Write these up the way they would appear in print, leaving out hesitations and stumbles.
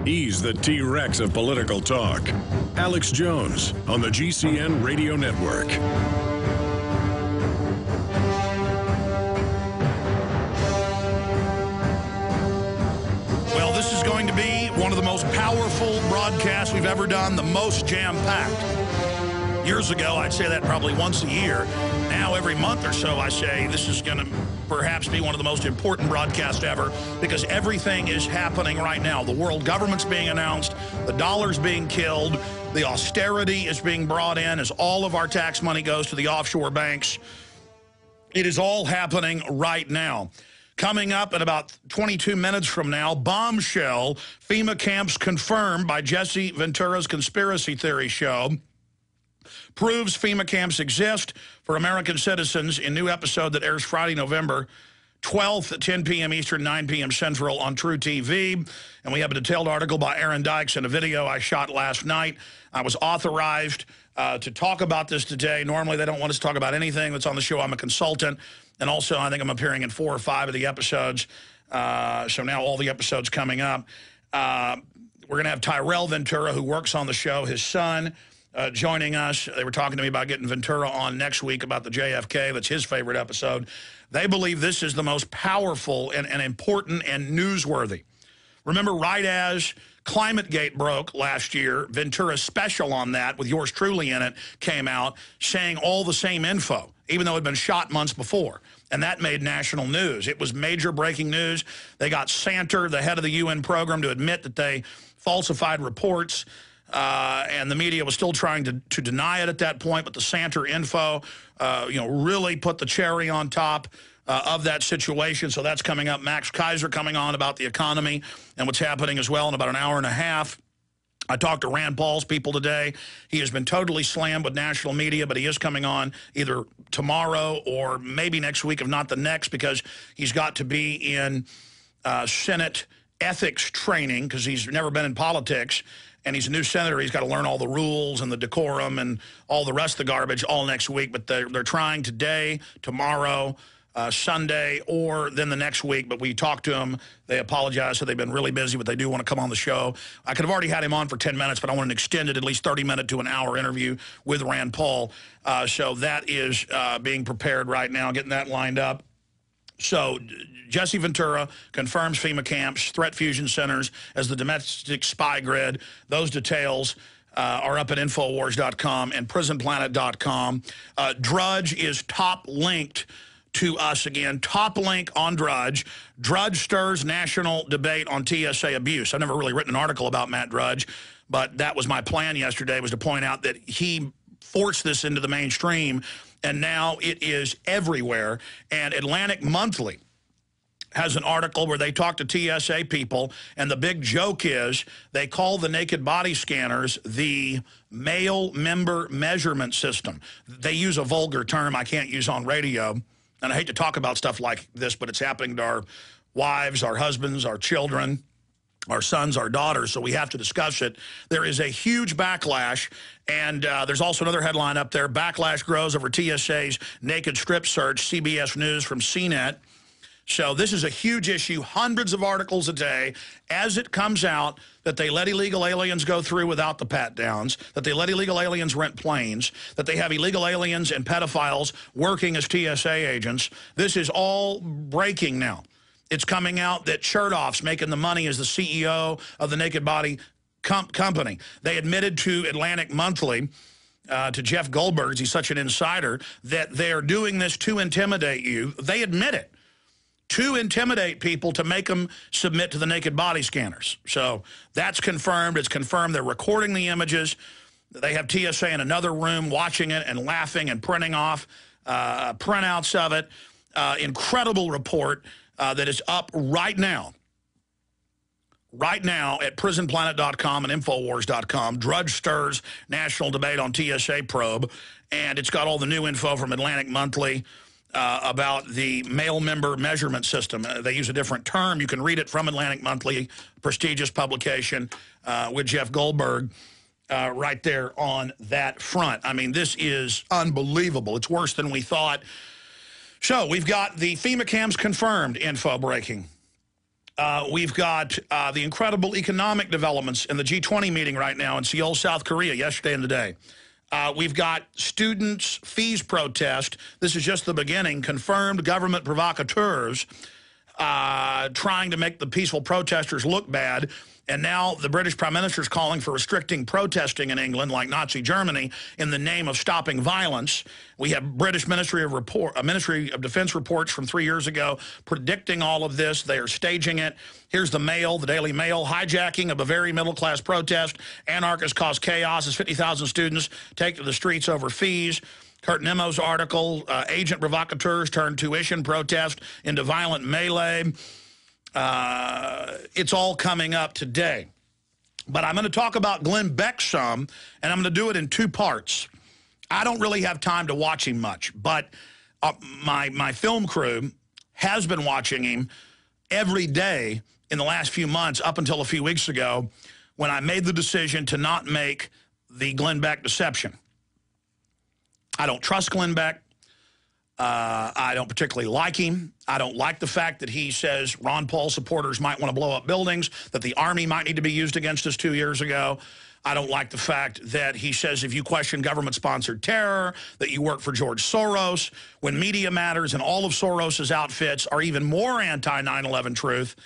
He's the T-Rex of political talk. Alex Jones on the GCN Radio Network. Well, this is going to be one of the most powerful broadcasts we've ever done, the most jam-packed. Years ago, I'd say that probably once a year. Now, every month or so, I say this is going to perhaps be one of the most important broadcasts ever because everything is happening right now. The world government's being announced, the dollar's being killed, the austerity is being brought in as all of our tax money goes to the offshore banks. It is all happening right now. Coming up in about 22 minutes from now, bombshell, FEMA camps confirmed by Jesse Ventura's Conspiracy Theory show. Proves FEMA camps exist for American citizens in new episode that airs Friday, November 12th at 10 p.m. Eastern, 9 p.m. Central on True TV. And we have a detailed article by Aaron Dykes and a video I shot last night. I was authorized to talk about this today. Normally, they don't want us to talk about anything that's on the show. I'm a consultant. And also, I think I'm appearing in 4 or 5 of the episodes. So now all the episodes coming up. We're going to have Tyrell Ventura, who works on the show, his son, joining us. They were talking to me about getting Ventura on next week about the JFK. That's his favorite episode. They believe this is the most powerful and important and newsworthy. Remember, right as ClimateGate broke last year, Ventura's special on that, with yours truly in it, came out saying all the same info, even though it had been shot months before. And that made national news. It was major breaking news. They got Santer, the head of the UN program, to admit that they falsified reports. And the media was still trying to deny it at that point, but the Santer info, really put the cherry on top of that situation. So that's coming up. Max Kaiser coming on about the economy and what's happening as well in about an hour and a half. I talked to Rand Paul's people today. He has been totally slammed with national media, but he is coming on either tomorrow or maybe next week, if not the next, because he's got to be in Senate ethics training because he's never been in politics. And he's a new senator. He's got to learn all the rules and the decorum and all the rest of the garbage all next week. But they're trying today, tomorrow, Sunday, or then the next week. But we talked to him. They apologize. So they've been really busy, but they do want to come on the show. I could have already had him on for 10 minutes, but I want an extended, at least 30-minute to an hour interview with Rand Paul. So that is being prepared right now, getting that lined up. So Jesse Ventura confirms FEMA camps, threat fusion centers as the domestic spy grid. Those details are up at Infowars.com and PrisonPlanet.com. Drudge is top linked to us again. Top link on Drudge. Drudge stirs national debate on TSA abuse. I've never really written an article about Matt Drudge, but that was my plan yesterday, was to point out that he forced this into the mainstream, and now it is everywhere. And Atlantic Monthly has an article where they talk to TSA people, and the big joke is they call the naked body scanners the male member measurement system. They use a vulgar term I can't use on radio, and I hate to talk about stuff like this, but it's happening to our wives, our husbands, our children, our sons, our daughters, so we have to discuss it. There is a huge backlash, and there's also another headline up there. Backlash grows over TSA's naked strip search, CBS News from CNET. So this is a huge issue, hundreds of articles a day as it comes out that they let illegal aliens go through without the pat-downs, that they let illegal aliens rent planes, that they have illegal aliens and pedophiles working as TSA agents. This is all breaking now. It's coming out that Chertoff's making the money as the CEO of the Naked Body company. They admitted to Atlantic Monthly, to Jeff Goldberg, he's such an insider, that they're doing this to intimidate you. They admit it. To intimidate people to make them submit to the naked body scanners. So that's confirmed. It's confirmed they're recording the images. They have TSA in another room watching it and laughing and printing off printouts of it. Incredible report that is up right now at PrisonPlanet.com and Infowars.com. Drudge stirs national debate on TSA probe. And it's got all the new info from Atlantic Monthly about the male member measurement system. They use a different term. You can read it from Atlantic Monthly, prestigious publication with Jeff Goldberg right there on that front. I mean, this is unbelievable. It's worse than we thought. So we've got the FEMA camps confirmed info breaking. We've got the incredible economic developments in the G20 meeting right now in Seoul, South Korea, yesterday and today. We've got students' fees protest. This is just the beginning. Confirmed government provocateurs trying to make the peaceful protesters look bad. And now the British Prime Minister is calling for restricting protesting in England, like Nazi Germany, in the name of stopping violence. We have British Ministry of Defense reports from 3 years ago predicting all of this. They are staging it. Here's the Mail, the Daily Mail, hijacking of a very middle-class protest. Anarchists cause chaos as 50,000 students take to the streets over fees. Kurt Nemo's article, agent provocateurs turn tuition protest into violent melee. It's all coming up today. But I'm going to talk about Glenn Beck some, and I'm going to do it in two parts. I don't really have time to watch him much, but my film crew has been watching him every day in the last few months up until a few weeks ago when I made the decision to not make the Glenn Beck deception. I don't trust Glenn Beck. I don't particularly like him. I don't like the fact that he says Ron Paul supporters might want to blow up buildings, that the Army might need to be used against us 2 years ago. I don't like the fact that he says if you question government-sponsored terror, that you work for George Soros, when Media Matters and all of Soros's outfits are even more anti-9/11 truth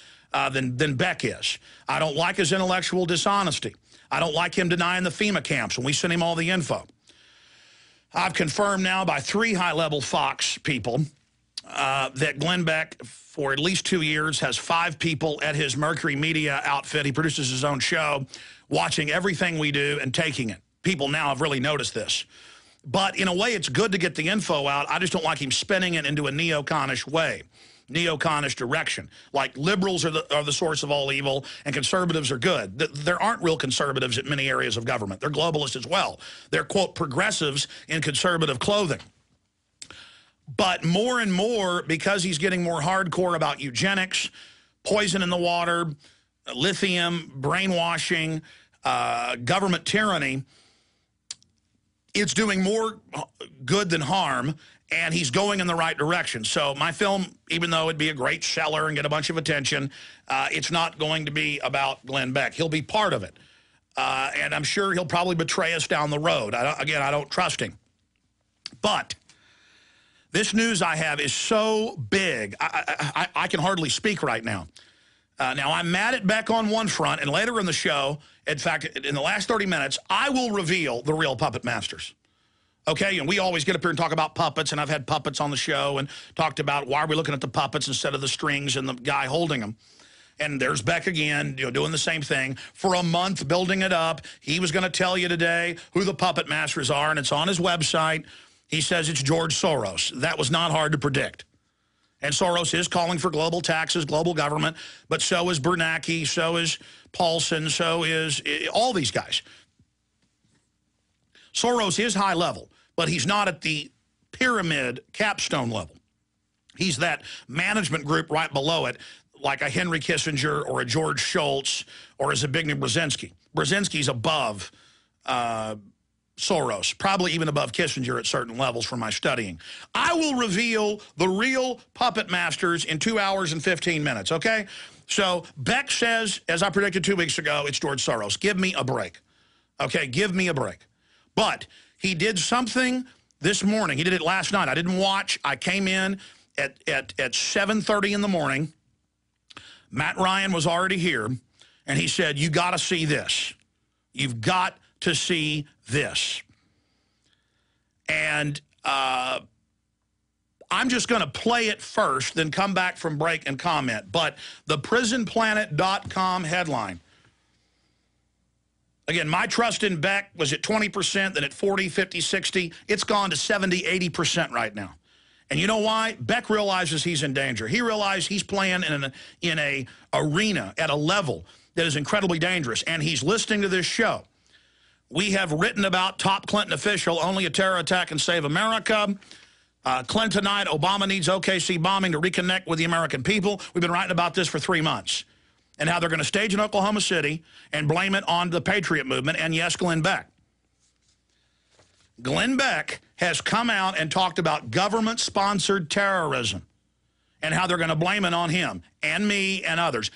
than Beck is. I don't like his intellectual dishonesty. I don't like him denying the FEMA camps when we sent him all the info. I've confirmed now by 3 high-level Fox people that Glenn Beck, for at least 2 years, has 5 people at his Mercury Media outfit. He produces his own show, watching everything we do and taking it. People now have really noticed this. But in a way, it's good to get the info out. I just don't like him spinning it into a neoconish way, neoconish direction. Like liberals are the source of all evil and conservatives are good. There aren't real conservatives in many areas of government. They're globalists as well. They're, quote, progressives in conservative clothing. But more and more, because he's getting more hardcore about eugenics, poison in the water, lithium, brainwashing, government tyranny, it's doing more good than harm, and he's going in the right direction. So my film, even though it'd be a great seller and get a bunch of attention, it's not going to be about Glenn Beck. He'll be part of it. And I'm sure he'll probably betray us down the road. Again, I don't trust him. But this news I have is so big, I can hardly speak right now. Now, I'm mad at Beck on one front, and later in the show, in fact, in the last 30 minutes, I will reveal the real puppet masters. Okay, and we always get up here and talk about puppets, and I've had puppets on the show and talked about why are we looking at the puppets instead of the strings and the guy holding them. And there's Beck again, doing the same thing. For a month, building it up. He was going to tell you today who the puppet masters are, and it's on his website. He says it's George Soros. That was not hard to predict. And Soros is calling for global taxes, global government, but so is Bernanke, so is Paulson, so is all these guys. Soros is high level, but he's not at the pyramid capstone level. He's that management group right below it, like a Henry Kissinger or a George Shultz or a Zbigniew Brzezinski. Brzezinski's above Soros, probably even above Kissinger at certain levels from my studying. I will reveal the real puppet masters in 2 hours and 15 minutes, okay? So Beck says, as I predicted 2 weeks ago, it's George Soros. Give me a break, okay? Give me a break. But he did something this morning. He did it last night. I didn't watch. I came in at 7:30 in the morning. Matt Ryan was already here, and he said, you got to see this. You've got to see this. And I'm just going to play it first, then come back from break and comment. But the prisonplanet.com headline. Again, my trust in Beck was at 20%, then at 40, 50, 60. It's gone to 70, 80% right now. And you know why? Beck realizes he's in danger. He realizes he's playing in a arena at a level that is incredibly dangerous. And he's listening to this show. We have written about top Clinton official, only a terror attack can save America. Clintonite, Obama needs OKC bombing to reconnect with the American people. We've been writing about this for 3 months. And how they're going to stage in Oklahoma City and blame it on the Patriot movement and, yes, Glenn Beck. Glenn Beck has come out and talked about government-sponsored terrorism. and how they're going to blame it on him and me and others.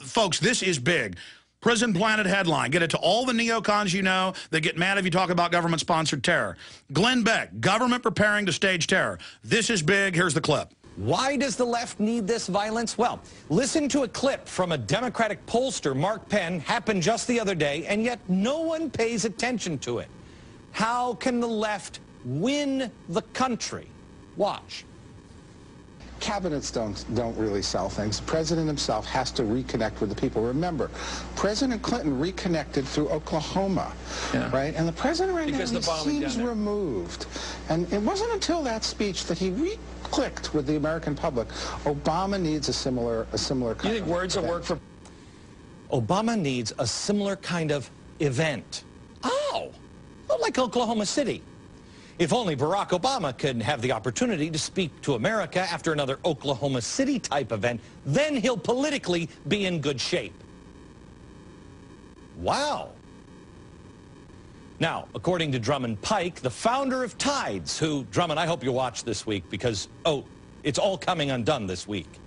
Folks, this is big. Prison Planet headline. Get it to all the neocons you know that get mad if you talk about government-sponsored terror. Glenn Beck, government preparing to stage terror. This is big. Here's the clip. Why does the left need this violence? Well, listen to a clip from a Democratic pollster, Mark Penn, happened just the other day, and yet no one pays attention to it. How can the left win the country? Watch. Cabinets don't really sell things. The president himself has to reconnect with the people. Remember, President Clinton reconnected through Oklahoma, right? And the president right now, he seems removed. And it wasn't until that speech that he clicked with the American public. Obama needs a similar kind. You think words will work for? Obama needs a similar kind of event. Oh, well, like Oklahoma City. If only Barack Obama could have the opportunity to speak to America after another Oklahoma City-type event, then he'll politically be in good shape. Wow. Now, according to Drummond Pike, the founder of Tides, who, Drummond, I hope you watch this week because, it's all coming undone this week.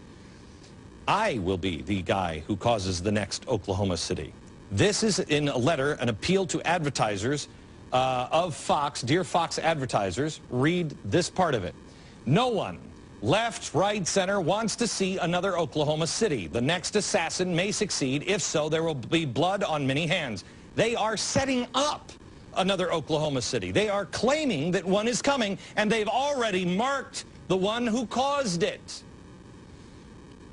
I will be the guy who causes the next Oklahoma City. This is in a letter, an appeal to advertisers of Fox, dear Fox advertisers, read this part of it. No one, left, right, center, wants to see another Oklahoma City. The next assassin may succeed. If so, there will be blood on many hands. They are setting up another Oklahoma City. They are claiming that one is coming, and they've already marked the one who caused it.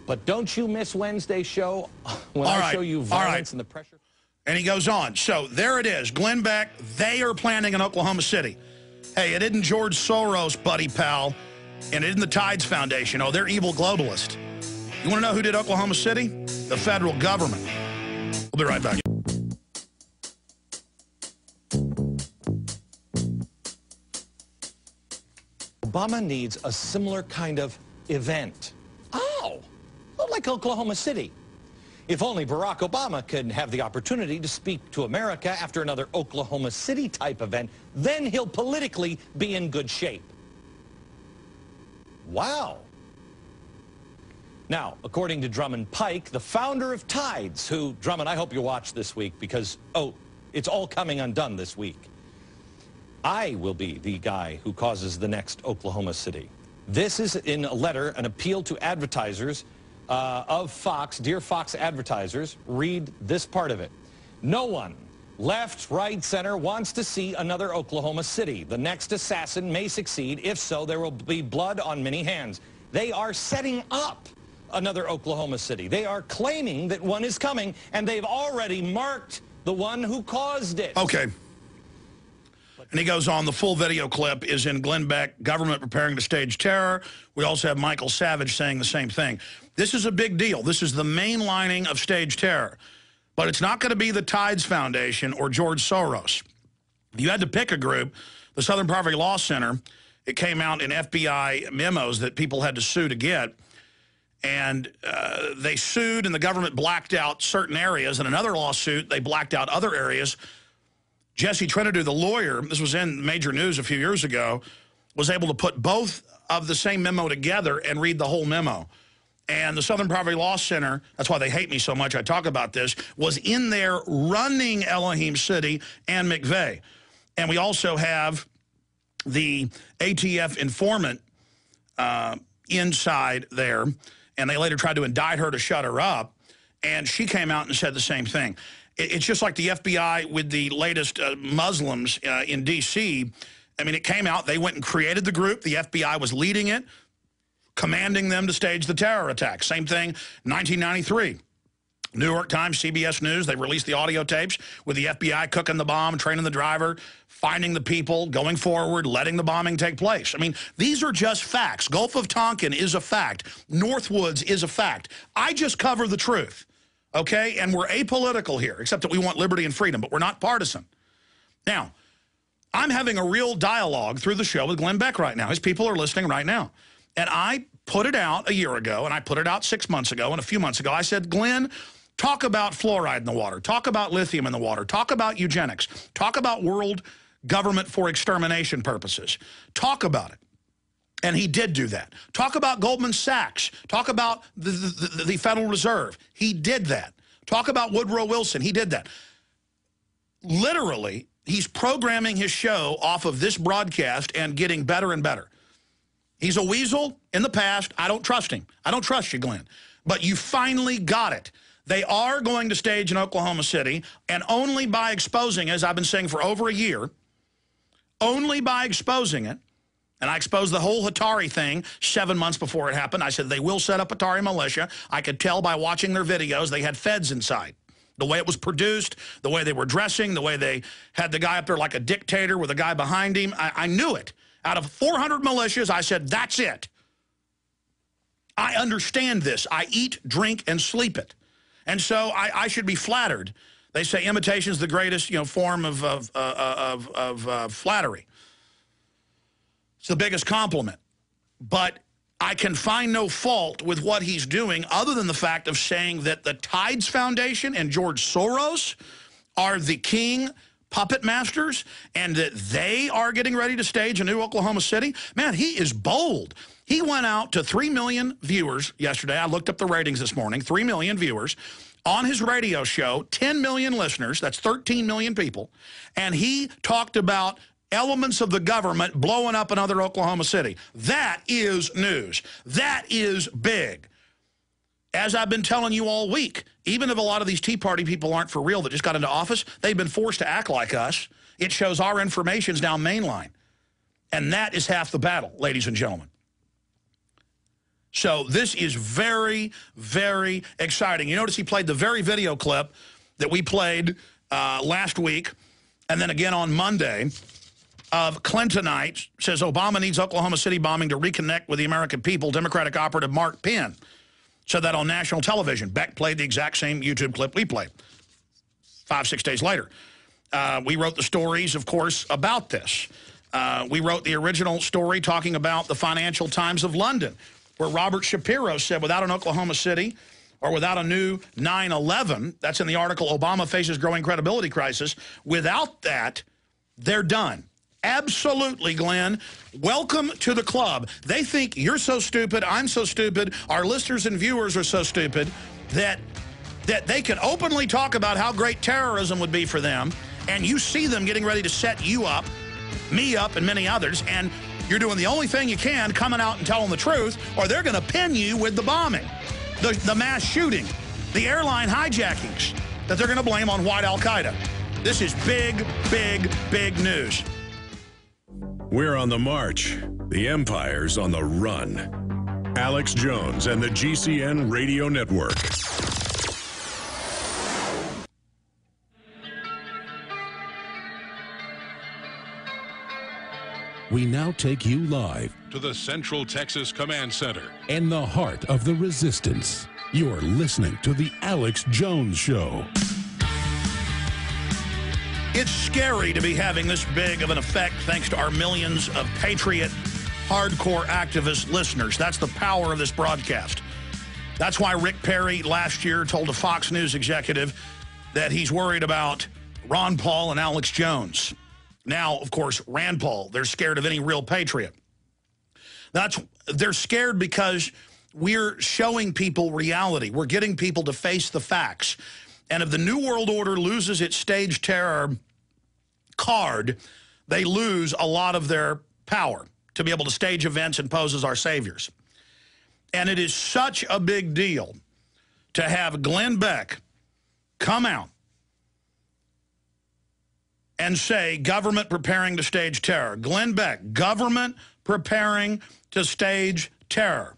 But don't you miss Wednesday's show when I show you violence and the pressure? And he goes on. So there it is. Glenn Beck, they are planning in Oklahoma City. Hey, it isn't George Soros, buddy pal, and it isn't the Tides Foundation. Oh, they're evil globalists. You want to know who did Oklahoma City? The federal government. We'll be right back. Obama needs a similar kind of event. Oh, well, like Oklahoma City. If only Barack Obama could have the opportunity to speak to America after another Oklahoma City-type event, then he'll politically be in good shape. Wow. Now, according to Drummond Pike, the founder of Tides, who, Drummond, I hope you watch this week because, it's all coming undone this week. I will be the guy who causes the next Oklahoma City. This is in a letter, an appeal to advertisers of Fox, dear Fox advertisers, read this part of it. No one, left, right, center, wants to see another Oklahoma City. The next assassin may succeed. If so, there will be blood on many hands. They are setting up another Oklahoma City. They are claiming that one is coming, and they've already marked the one who caused it. Okay. And he goes on, the full video clip is in Glenn Beck, government preparing to stage terror. We also have Michael Savage saying the same thing. This is a big deal. This is the mainlining of stage terror. But it's not going to be the Tides Foundation or George Soros. If you had to pick a group, the Southern Poverty Law Center, it came out in FBI memos that people had to sue to get. And they sued, and the government blacked out certain areas. In another lawsuit, they blacked out other areas. Jesse Trinidad, the lawyer, this was in major news a few years ago, was able to put both of the same memo together and read the whole memo. And the Southern Poverty Law Center, that's why they hate me so much, I talk about this, was in there running Elohim City and McVeigh. And we also have the ATF informant inside there, and they later tried to indict her to shut her up, and she came out and said the same thing. It's just like the FBI with the latest Muslims in D.C. I mean, it came out, they went and created the group. The FBI was leading it, commanding them to stage the terror attack. Same thing, 1993. New York Times, CBS News, they released the audio tapes with the FBI cooking the bomb, training the driver, finding the people, going forward, letting the bombing take place. I mean, these are just facts. Gulf of Tonkin is a fact. Northwoods is a fact. I just cover the truth. Okay, and we're apolitical here, except that we want liberty and freedom, but we're not partisan. Now, I'm having a real dialogue through the show with Glenn Beck right now. His people are listening right now. And I put it out a year ago, and I put it out 6 months ago, and a few months ago, I said, Glenn, talk about fluoride in the water. Talk about lithium in the water. Talk about eugenics. Talk about world government for extermination purposes. Talk about it. And he did do that. Talk about Goldman Sachs. Talk about the Federal Reserve. He did that. Talk about Woodrow Wilson. He did that. Literally, he's programming his show off of this broadcast and getting better and better. He's a weasel in the past. I don't trust him. I don't trust you, Glenn. But you finally got it. They are going to stage in Oklahoma City, and only by exposing, as I've been saying for over a year, only by exposing it, and I exposed the whole Hatari thing 7 months before it happened. I said they will set up Hatari militia. I could tell by watching their videos they had feds inside. The way it was produced, the way they were dressing, the way they had the guy up there like a dictator with a guy behind him. I knew it. Out of 400 militias, I said, that's it. I understand this. I eat, drink, and sleep it. And so I should be flattered. They say imitation is the greatest, form of flattery. It's the biggest compliment. But I can find no fault with what he's doing other than the fact of saying that the Tides Foundation and George Soros are the king puppet masters and that they are getting ready to stage a new Oklahoma City. Man, he is bold. He went out to 3 million viewers yesterday. I looked up the ratings this morning, 3 million viewers. On his radio show, 10 million listeners, that's 13 million people, and he talked about elements of the government blowing up another Oklahoma City. That is news. That is big. As I've been telling you all week, even if a lot of these Tea Party people aren't for real that just got into office, they've been forced to act like us. It shows our information's now mainline. And that is half the battle, ladies and gentlemen. So this is very, very exciting. You notice he played the very video clip that we played last week and then again on Monday of Clintonite, says Obama needs Oklahoma City bombing to reconnect with the American people, Democratic operative Mark Penn. Said that on national television. Beck played the exact same YouTube clip we played 5-6 days later. We wrote the stories, of course, about this. We wrote the original story talking about the Financial Times of London, where Robert Shapiro said without an Oklahoma City or without a new 9/11, that's in the article, Obama faces growing credibility crisis. Without that, they're done. Absolutely, Glenn. Welcome to the club. They think you're so stupid, I'm so stupid, our listeners and viewers are so stupid that they can openly talk about how great terrorism would be for them, and you see them getting ready to set you up, me up, and many others, and you're doing the only thing you can, coming out and telling the truth, or they're going to pin you with the bombing, the mass shooting, the airline hijackings that they're going to blame on white Al-Qaeda. This is big, big, big news. We're on the march. The empire's on the run. Alex Jones and the GCN Radio Network. We now take you live To the Central Texas Command Center. in the heart of the resistance. You're listening to The Alex Jones Show. It's scary to be having this big of an effect thanks to our millions of patriot, hardcore activist listeners. That's the power of this broadcast. That's why Rick Perry last year told a Fox News executive that he's worried about Ron Paul and Alex Jones. Now, of course, Rand Paul, they're scared of any real patriot. They're scared because we're showing people reality. We're getting people to face the facts. And if the New World Order loses its stage terror card, they lose a lot of their power to be able to stage events and pose as our saviors. And it is such a big deal to have Glenn Beck come out and say, government preparing to stage terror. Glenn Beck, government preparing to stage terror.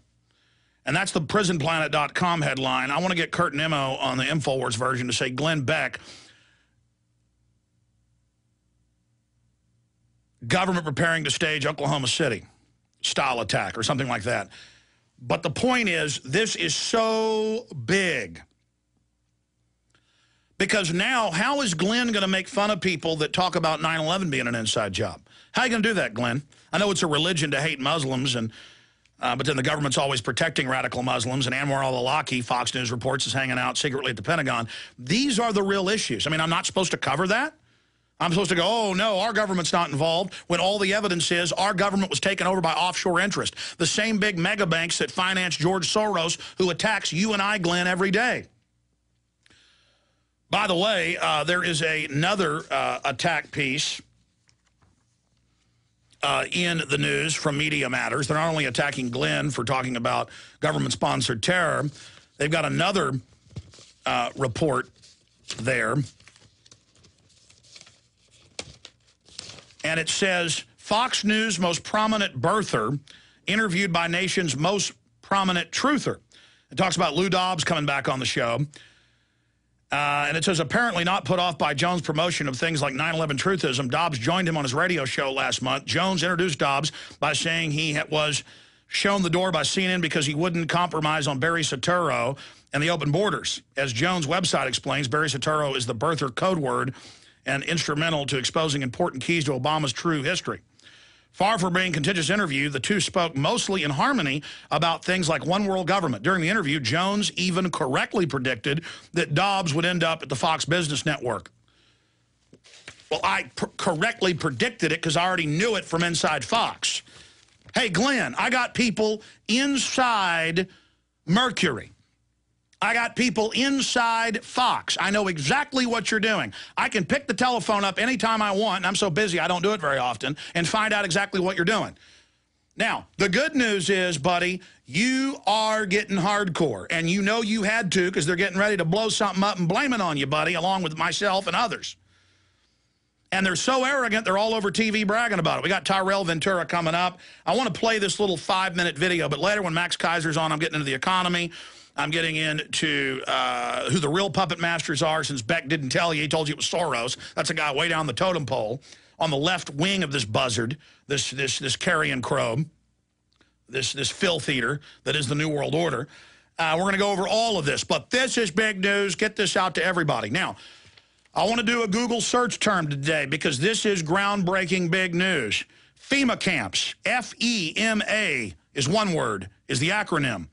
And that's the prisonplanet.com headline. I want to get Kurt Nimmo on the InfoWars version to say Glenn Beck, government preparing to stage Oklahoma City style attack or something like that. But the point is, this is so big. Because now, how is Glenn going to make fun of people that talk about 9/11 being an inside job? How are you going to do that, Glenn? I know it's a religion to hate Muslims, and but then the government's always protecting radical Muslims, and Anwar al-Awlaki, Fox News reports, is hanging out secretly at the Pentagon. These are the real issues. I mean, I'm not supposed to cover that. I'm supposed to go, oh, no, our government's not involved, when all the evidence is our government was taken over by offshore interest. The same big mega banks that finance George Soros, who attacks you and I, Glenn, every day. By the way, there is another attack piece in the news from Media Matters. They're not only attacking Glenn for talking about government-sponsored terror, they've got another report there. And it says, Fox News' most prominent birther interviewed by nation's most prominent truther. It talks about Lou Dobbs coming back on the show. And it says, apparently not put off by Jones' promotion of things like 9/11 truthism, Dobbs joined him on his radio show last month. Jones introduced Dobbs by saying he was shown the door by CNN because he wouldn't compromise on Barry Soetoro and the open borders. As Jones' website explains, Barry Soetoro is the birther code word and instrumental to exposing important keys to Obama's true history. Far from being a contentious interview, the two spoke mostly in harmony about things like one world government. During the interview, Jones even correctly predicted that Dobbs would end up at the Fox Business Network. Well, I correctly predicted it because I already knew it from inside Fox. Hey, Glenn, I got people inside Mercury. I got people inside Fox. I know exactly what you're doing. I can pick the telephone up anytime I want, and I'm so busy I don't do it very often, and find out exactly what you're doing. Now, the good news is, buddy, you are getting hardcore, and you know you had to because they're getting ready to blow something up and blame it on you, buddy, along with myself and others. And they're so arrogant, they're all over TV bragging about it. We got Tyrell Ventura coming up. I want to play this little 5-minute video, but later when Max Kaiser's on, I'm getting into the economy. I'm getting into who the real puppet masters are, since Beck didn't tell you. He told you it was Soros. That's a guy way down the totem pole on the left wing of this buzzard, this carrion crow, this filth eater that is the New World Order. We're going to go over all of this, but this is big news. Get this out to everybody. Now, I want to do a Google search term today because this is groundbreaking big news. FEMA camps, F-E-M-A is one word, is the acronym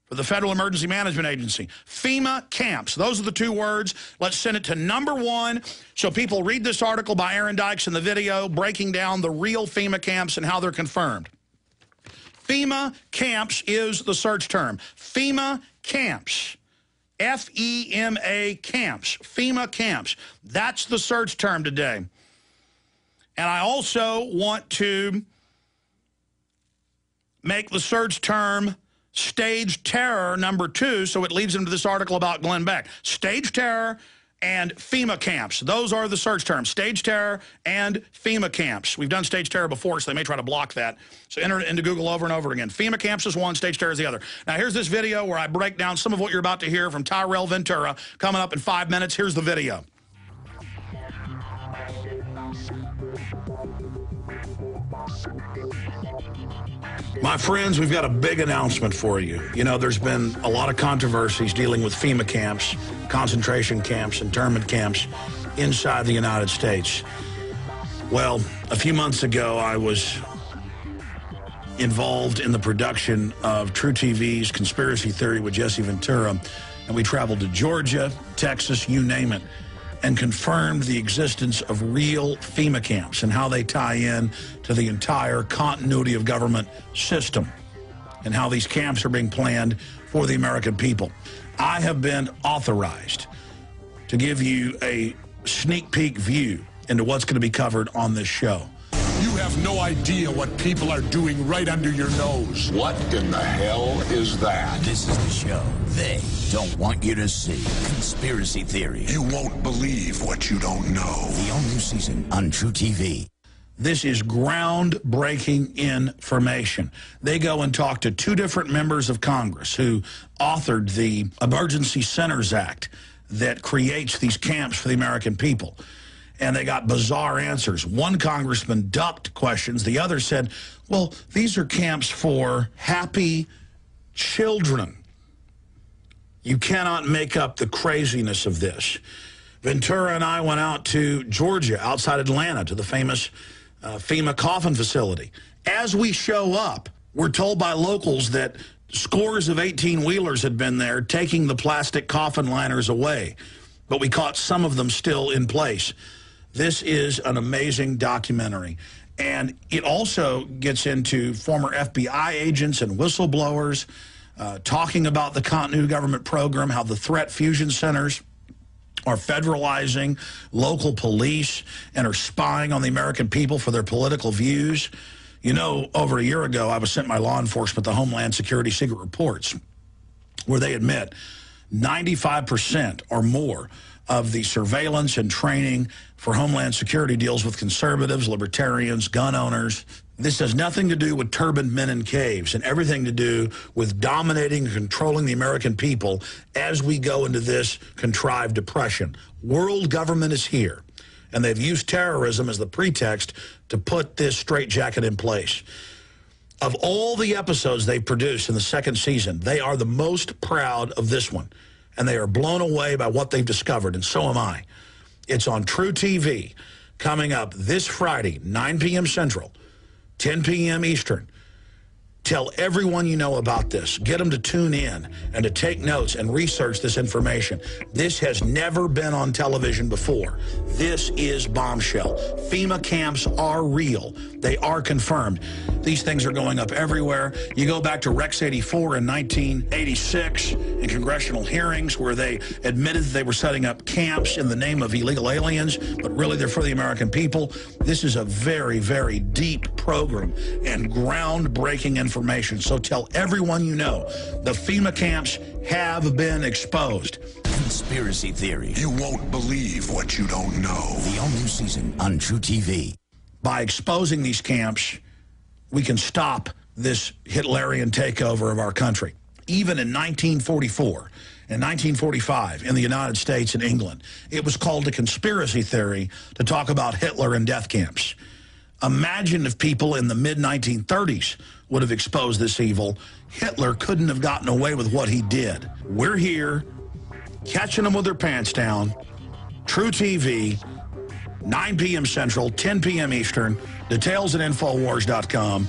for the Federal Emergency Management Agency. FEMA camps. Those are the two words. Let's send it to #1 so people read this article by Aaron Dykes in the video breaking down the real FEMA camps and how they're confirmed. FEMA camps is the search term. FEMA camps. F-E-M-A camps. FEMA camps. That's the search term today. And I also want to make the search term Stage terror #2, so it leads into this article about Glenn Beck. Stage terror and FEMA camps. Those are the search terms. Stage terror and FEMA camps. We've done stage terror before, so they may try to block that. So enter it into Google over and over again. FEMA camps is one, stage terror is the other. Now, here's this video where I break down some of what you're about to hear from Tyrell Ventura coming up in 5 minutes. Here's the video. My friends, we've got a big announcement for you. You know, there's been a lot of controversies dealing with FEMA camps, concentration camps, internment camps inside the United States. Well, a few months ago, I was involved in the production of True TV's Conspiracy Theory with Jesse Ventura, and we traveled to Georgia, Texas, you name it, and confirmed the existence of real FEMA camps and how they tie in to the entire continuity of government system and how these camps are being planned for the American people. I have been authorized to give you a sneak peek view into what's going to be covered on this show. You have no idea what people are doing right under your nose. What in the hell is that? This is the show they don't want you to see. Conspiracy Theory. You won't believe what you don't know. The all-new season on True TV. This is groundbreaking information. They go and talk to 2 different members of Congress who authored the Emergency Centers Act that creates these camps for the American people. And they got bizarre answers. One congressman ducked questions. The other said, well, these are camps for happy children. You cannot make up the craziness of this. Ventura and I went out to Georgia, outside Atlanta, to the famous FEMA coffin facility. As we show up, we're told by locals that scores of 18-wheelers had been there taking the plastic coffin liners away, but we caught some of them still in place. This is an amazing documentary. And it also gets into former FBI agents and whistleblowers talking about the continuity government program, how the threat fusion centers are federalizing local police and are spying on the American people for their political views. You know, over a year ago, I was sent by law enforcement the Homeland Security secret reports where they admit 95% or more of the surveillance and training for Homeland Security deals with conservatives, libertarians, gun owners. This has nothing to do with turbaned men in caves and everything to do with dominating and controlling the American people as we go into this contrived depression. World government is here, and they've used terrorism as the pretext to put this straitjacket in place. Of all the episodes they've produced in the second season, they are the most proud of this one, and they are blown away by what they've discovered, and so am I. It's on True TV, coming up this Friday, 9 p.m. Central, 10 p.m. Eastern. Tell everyone you know about this. Get them to tune in and to take notes and research this information. This has never been on television before. This is bombshell. FEMA camps are real. They are confirmed. These things are going up everywhere. You go back to Rex 84 in 1986 in congressional hearings where they admitted that they were setting up camps in the name of illegal aliens, but really they're for the American people. This is a very, very deep program and groundbreaking information. So tell everyone you know, the FEMA camps have been exposed. Conspiracy theory. You won't believe what you don't know. The all-new season on True TV. By exposing these camps, we can stop this Hitlerian takeover of our country. Even in 1944 and 1945 in the United States and England, it was called a conspiracy theory to talk about Hitler and death camps. Imagine if people in the mid-1930s would have exposed this evil. Hitler couldn't have gotten away with what he did. We're here, catching them with their pants down. True TV, 9 p.m. Central, 10 p.m. Eastern. Details at Infowars.com.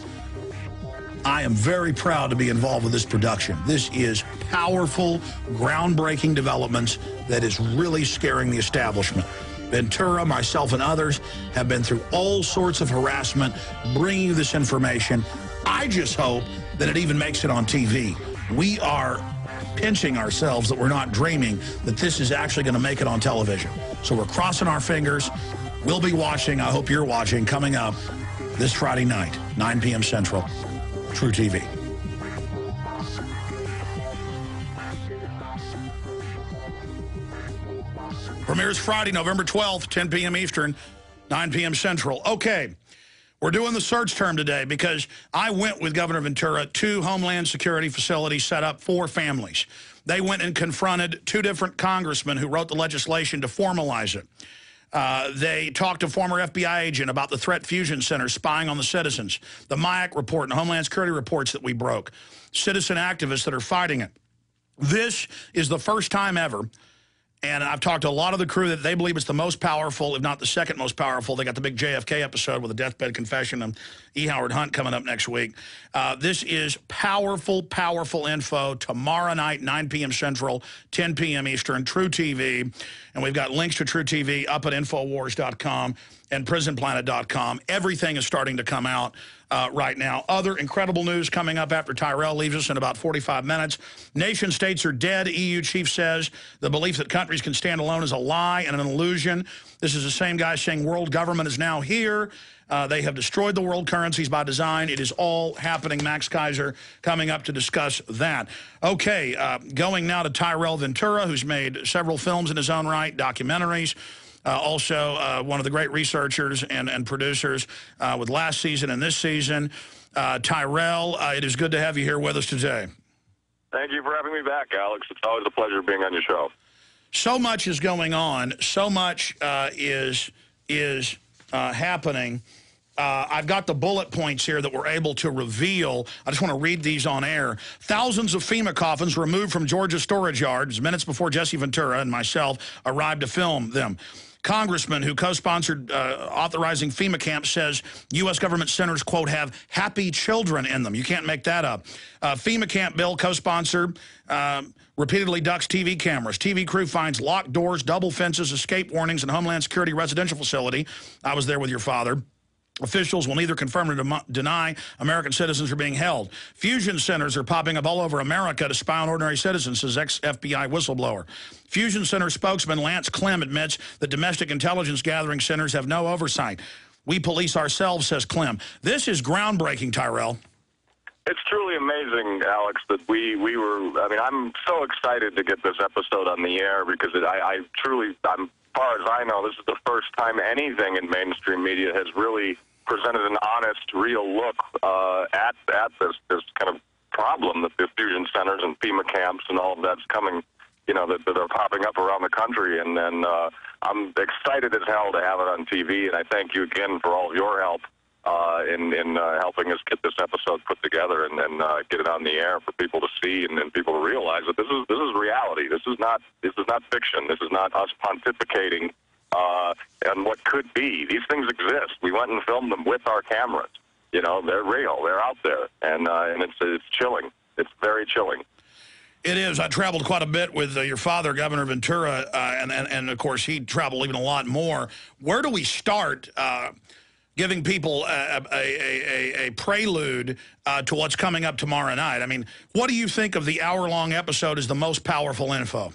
I am very proud to be involved with this production. This is powerful, groundbreaking developments that is really scaring the establishment. Ventura, myself, and others have been through all sorts of harassment, bringing you this information. I just hope that it even makes it on TV. We are pinching ourselves that we're not dreaming that this is actually going to make it on television. So we're crossing our fingers. We'll be watching. I hope you're watching. Coming up this Friday night, 9 p.m. Central, True TV. Premieres Friday, November 12th, 10 p.m. Eastern, 9 p.m. Central. Okay, we're doing the search term today because I went with Governor Ventura to Homeland Security facilities set up for families. They went and confronted two different congressmen who wrote the legislation to formalize it. They talked to former FBI agent about the threat fusion center spying on the citizens, the MIAC report and Homeland Security reports that we broke, citizen activists that are fighting it. This is the first time ever. And I've talked to a lot of the crew that they believe it's the most powerful, if not the second most powerful. They got the big JFK episode with the deathbed confession of E. Howard Hunt coming up next week. This is powerful, powerful info. Tomorrow night, 9 p.m. Central, 10 p.m. Eastern, True TV. And we've got links to True TV up at Infowars.com and PrisonPlanet.com. Everything is starting to come out right now. Other incredible news coming up after Tyrell leaves us in about 45 minutes. Nation states are dead, EU chief says. The belief that countries can stand alone is a lie and an illusion. This is the same guy saying world government is now here. They have destroyed the world currencies by design. It is all happening. Max Kaiser coming up to discuss that. Okay, going now to Tyrell Ventura, who's made several films in his own right, documentaries. Also, one of the great researchers and producers with last season and this season. Tyrell, it is good to have you here with us today. Thank you for having me back, Alex. It's always a pleasure being on your show. So much is going on. So much is happening. I've got the bullet points here that we're able to reveal. I just want to read these on air. Thousands of FEMA coffins removed from Georgia storage yards minutes before Jesse Ventura and myself arrived to film them. Congressman who co-sponsored authorizing FEMA camps says U.S. government centers, quote, have happy children in them. You can't make that up. FEMA camp bill co-sponsored repeatedly ducks TV cameras. TV crew finds locked doors, double fences, escape warnings in Homeland Security residential facility. I was there with your father. Officials will neither confirm or deny American citizens are being held. Fusion centers are popping up all over America to spy on ordinary citizens, says ex-FBI whistleblower. Fusion Center spokesman Lance Clem admits that domestic intelligence gathering centers have no oversight. We police ourselves, says Clem. This is groundbreaking, Tyrell. It's truly amazing, Alex, that we were, I mean, I'm so excited to get this episode on the air because I truly, as far as I know, this is the first time anything in mainstream media has really presented an honest, real look at this kind of problem that the fusion centers and FEMA camps and all of that's coming, you know, that are popping up around the country. And then I'm excited as hell to have it on TV, and I thank you again for all of your help in helping us get this episode put together and get it on the air for people to see and people to realize that this is reality. This is not fiction. This is not us pontificating on what could be. These things exist. We went and filmed them with our cameras. You know, they're real. They're out there, and it's chilling. It's very chilling. It is. I traveled quite a bit with your father, Governor Ventura, and of course he traveled even a lot more. Where do we start? Giving people a prelude to what's coming up tomorrow night. I mean, what do you think of the hour-long episode as the most powerful info?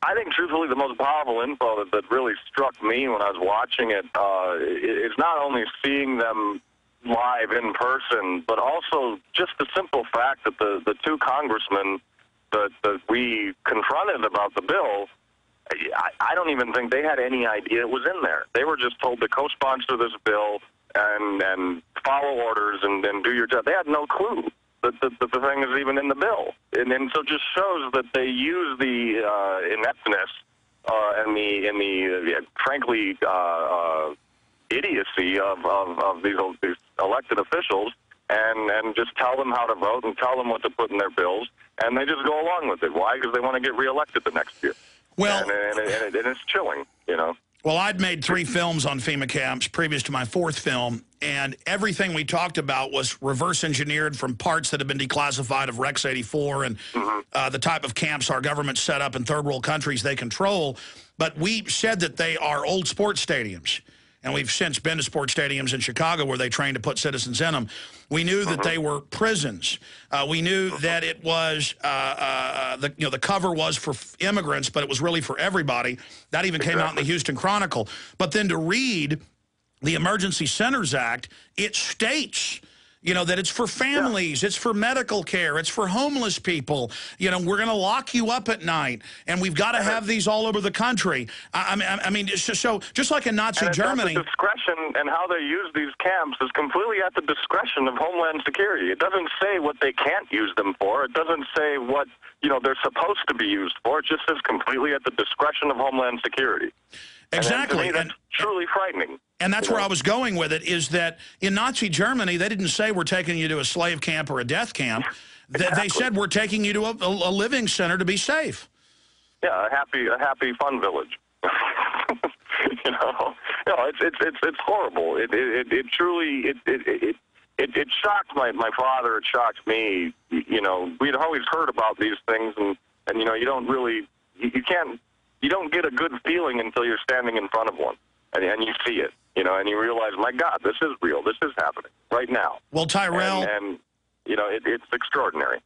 I think, truthfully, the most powerful info that really struck me when I was watching it is not only seeing them live in person, but also just the simple fact that the two congressmen that we confronted about the bill, I don't even think they had any idea it was in there. They were just told to co-sponsor this bill and follow orders and do your job. They had no clue that the thing is even in the bill. And so it just shows that they use the ineptness and the frankly, idiocy of these elected officials and just tell them how to vote and tell them what to put in their bills, and they just go along with it. Why? Because they want to get reelected the next year. Well, and it's chilling, you know. Well, I'd made 3 films on FEMA camps previous to my 4th film, and everything we talked about was reverse engineered from parts that have been declassified of Rex 84 and the type of camps our government set up in third world countries they control. But we said that they are old sports stadiums. And we've since been to sports stadiums in Chicago where they train to put citizens in them. We knew that they were prisons. We knew that it was, the cover was for immigrants, but it was really for everybody. That even came out in the Houston Chronicle. But then to read the Emergency Centers Act, it states, you know, that it's for families, it's for medical care, it's for homeless people. You know, we're going to lock you up at night, and we've got to have these all over the country. I mean, so just like in Nazi Germany. The discretion and how they use these camps is completely at the discretion of Homeland Security. It doesn't say what they can't use them for. It doesn't say what, you know, they're supposed to be used for. It just says completely at the discretion of Homeland Security. Exactly. And to me, that's truly frightening. And that's where I was going with it, is that in Nazi Germany, they didn't say we're taking you to a slave camp or a death camp. Exactly. They said we're taking you to a living center to be safe. Yeah, a happy fun village. you know, it's horrible. It truly shocked my father. It shocked me. You know, we'd always heard about these things, and you know, you don't get a good feeling until you're standing in front of one. And you see it, you know, and you realize, my God, this is real. This is happening right now. Well, Tyrell. And you know, it's extraordinary.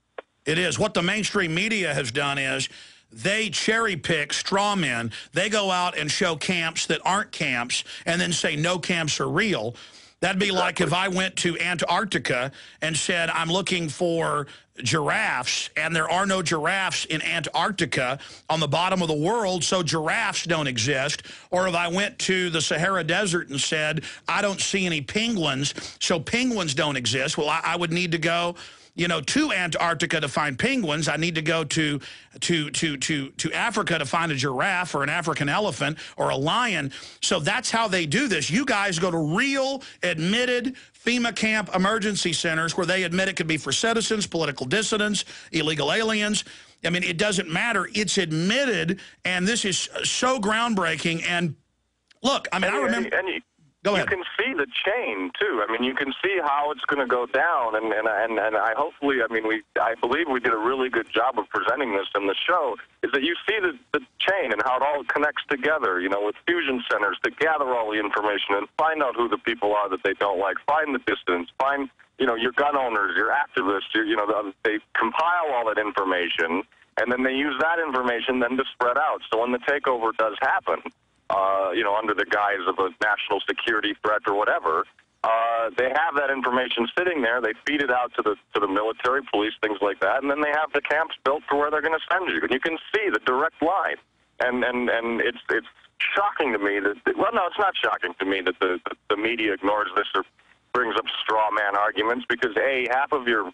It is. What the mainstream media has done is they cherry pick straw men. They go out and show camps that aren't camps and then say no camps are real. That'd be like if I went to Antarctica and said, I'm looking for giraffes, and there are no giraffes in Antarctica on the bottom of the world, so giraffes don't exist. Or if I went to the Sahara Desert and said, I don't see any penguins, so penguins don't exist. Well, I would need to go, you know, to Antarctica to find penguins. I need to go to Africa to find a giraffe or an African elephant or a lion. So that's how they do this. You guys go to real, admitted FEMA camp emergency centers where they admit it could be for citizens, political dissidents, illegal aliens. I mean, it doesn't matter. It's admitted, and this is so groundbreaking. And look, I mean, I remember... Go ahead. You can see the chain too. I mean, you can see how it's going to go down, and I hopefully, I believe we did a really good job of presenting this in the show. Is that you see the chain and how it all connects together? You know, with fusion centers to gather all the information and find out who the people are that they don't like, find the dissidents, find your gun owners, your activists. They compile all that information, and then they use that information then to spread out. So when the takeover does happen, under the guise of a national security threat or whatever, they have that information sitting there. They feed it out to the military, police, things like that, and then they have the camps built for where they're going to send you. And you can see the direct line. And it's shocking to me that, well, no, it's not shocking to me that the media ignores this or brings up straw man arguments, because half of your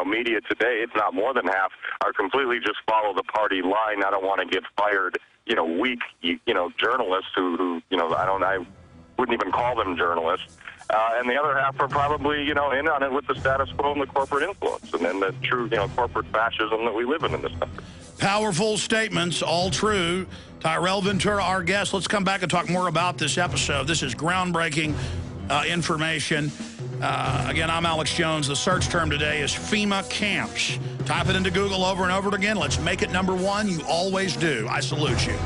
media today, if not more than half, are completely just follow the party line. I don't want to get fired. Weak journalists who I wouldn't even call them journalists. And the other half are probably in on it with the status quo and the corporate influence, and then the true corporate fascism that we live in this country. Powerful statements, all true. Tyrell Ventura, our guest. Let's come back and talk more about this episode. This is groundbreaking information. Again, I'm Alex Jones. The search term today is FEMA camps. Type it into Google over and over again. Let's make it #1. You always do. I salute you.